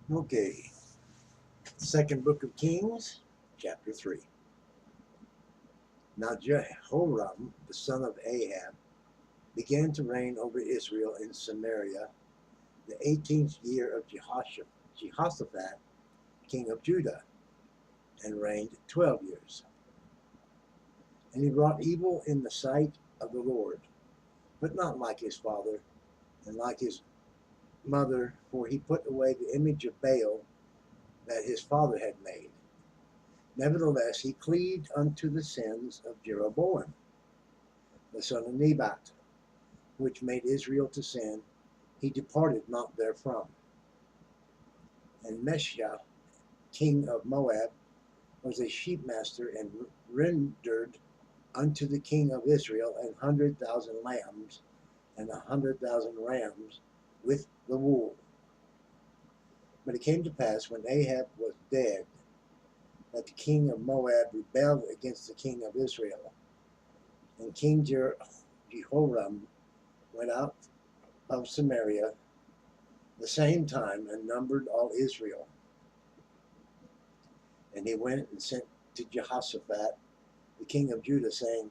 Okay, second book of Kings, chapter 3. Now Jehoram, the son of Ahab, began to reign over Israel in Samaria the 18th year of Jehoshaphat, king of Judah, and reigned 12 years. And he wrought evil in the sight of the Lord, but not like his father and like his mother, for he put away the image of Baal that his father had made. Nevertheless, he cleaved unto the sins of Jeroboam, the son of Nebat, which made Israel to sin. He departed not therefrom. And Meshach, king of Moab, was a sheepmaster, and rendered unto the king of Israel 100,000 lambs and 100,000 rams with the wool. But it came to pass, when Ahab was dead, that the king of Moab rebelled against the king of Israel. And King Jehoram went out of Samaria the same time and numbered all Israel. And he went and sent to Jehoshaphat, the king of Judah, saying,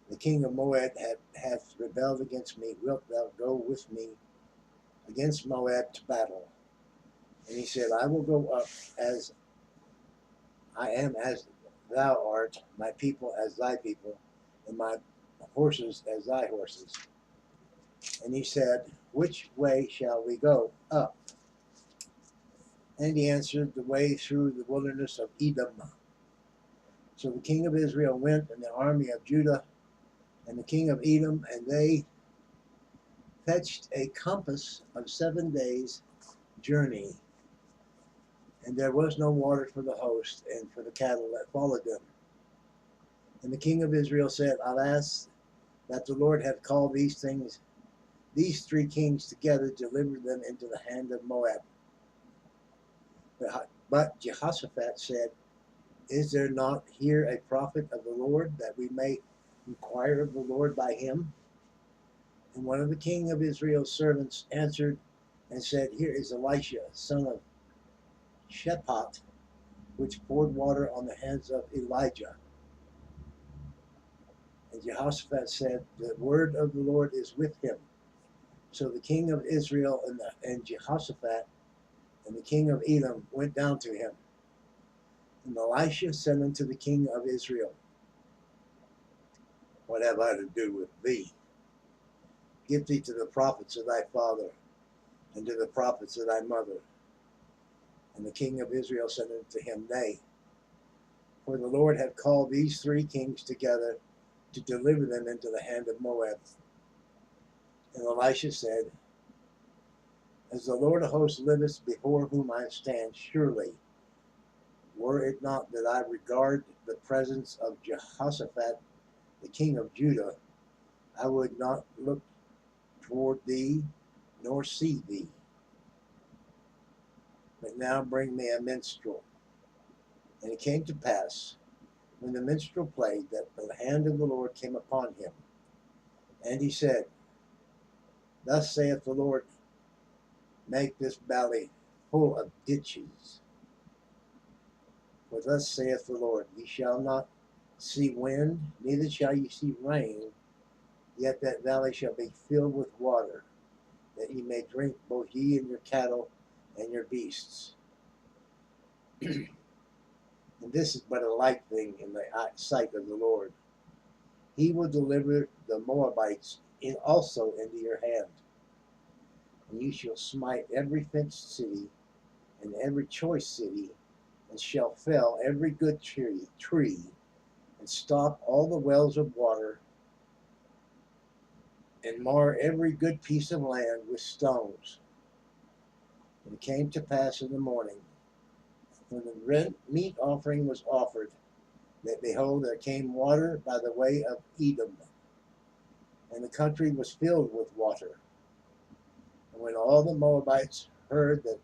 The king of Moab hath rebelled against me. Wilt thou go with me against Moab to battle? And he said, I will go up, as I am as thou art, my people as thy people, and my horses as thy horses. And he said, Which way shall we go up? And he answered, The way through the wilderness of Edom. So the king of Israel went, and the army of Judah, and the king of Edom, and they fetched a compass of 7 days' journey. And there was no water for the host and for the cattle that followed them. And the king of Israel said, Alas, that the Lord hath called these three kings together, delivered them into the hand of Moab. But Jehoshaphat said, Is there not here a prophet of the Lord, that we may inquire of the Lord by him? And one of the king of Israel's servants answered and said, Here is Elisha, son of Shaphat, which poured water on the heads of Elijah. And Jehoshaphat said, The word of the Lord is with him. So the king of Israel and Jehoshaphat and the king of Edom went down to him. And Elisha said unto the king of Israel, What have I to do with thee? Give thee to the prophets of thy father, and to the prophets of thy mother. And the king of Israel said unto him, Nay, for the Lord hath called these three kings together to deliver them into the hand of Moab. And Elisha said, As the Lord of hosts liveth, before whom I stand, surely, were it not that I regard the presence of Jehoshaphat, the king of Judah, I would not look toward thee, nor see thee. But now bring me a minstrel. And it came to pass, when the minstrel played, that the hand of the Lord came upon him. And he said, Thus saith the Lord, Make this valley full of ditches. For thus saith the Lord, Ye shall not see wind, neither shall ye see rain, yet that valley shall be filled with water, that ye may drink, both ye and your cattle and your beasts. And this is but a light thing in the sight of the Lord. He will deliver the Moabites also into your hand. And you shall smite every fenced city and every choice city, and shall fell every good tree, and stop all the wells of water, and mar every good piece of land with stones. And it came to pass in the morning, when the meat offering was offered, that behold, there came water by the way of Edom, and the country was filled with water. And when all the Moabites heard that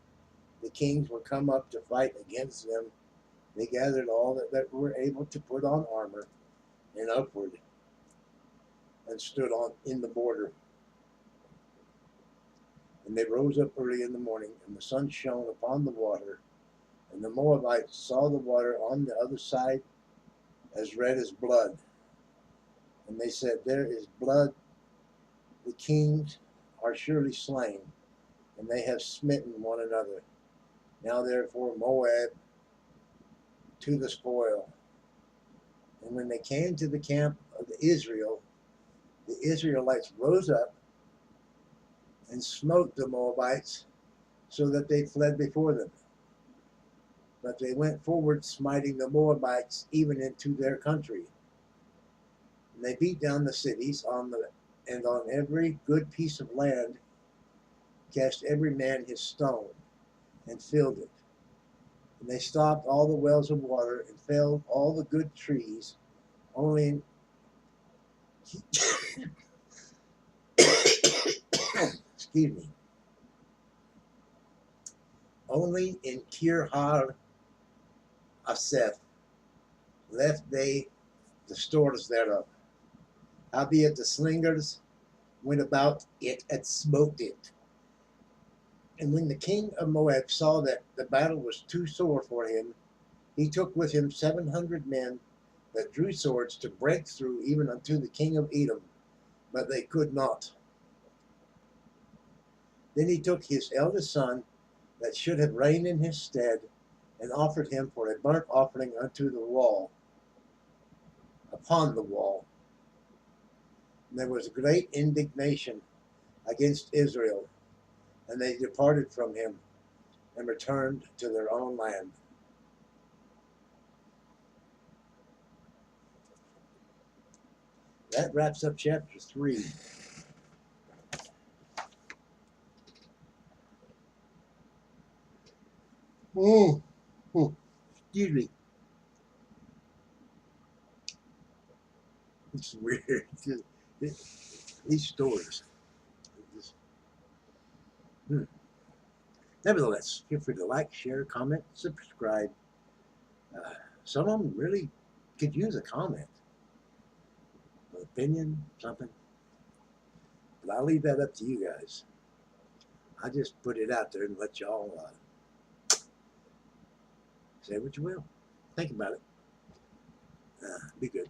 the kings were come up to fight against them, they gathered all that were able to put on armor and upward, and stood in the border. And they rose up early in the morning, and the sun shone upon the water. And the Moabites saw the water on the other side as red as blood. And they said, there is blood, the kings are surely slain, and they have smitten one another. Now therefore Moab to the spoil. And when they came to the camp of Israel, the Israelites rose up and smote the Moabites, so that they fled before them. But they went forward, smiting the Moabites even into their country. And they beat down the cities and on every good piece of land cast every man his stone, and filled it. And they stopped all the wells of water, and felled all the good trees, only excuse me, only in Kir Aseph left they the stores thereof. Howbeit the slingers went about it and smote it. And when the king of Moab saw that the battle was too sore for him, he took with him 700 men that drew swords to break through even unto the king of Edom, but they could not. Then he took his eldest son that should have reigned in his stead, and offered him for a burnt offering unto the wall, upon the wall. And there was great indignation against Israel, and they departed from him and returned to their own land. That wraps up chapter 3. Excuse me. It's weird. These stories. Nevertheless, feel free to like, share, comment, subscribe. Some of them really could use a comment, an opinion, something. But I'll leave that up to you guys. I just put it out there and let y'all say what you will. Think about it. Be good.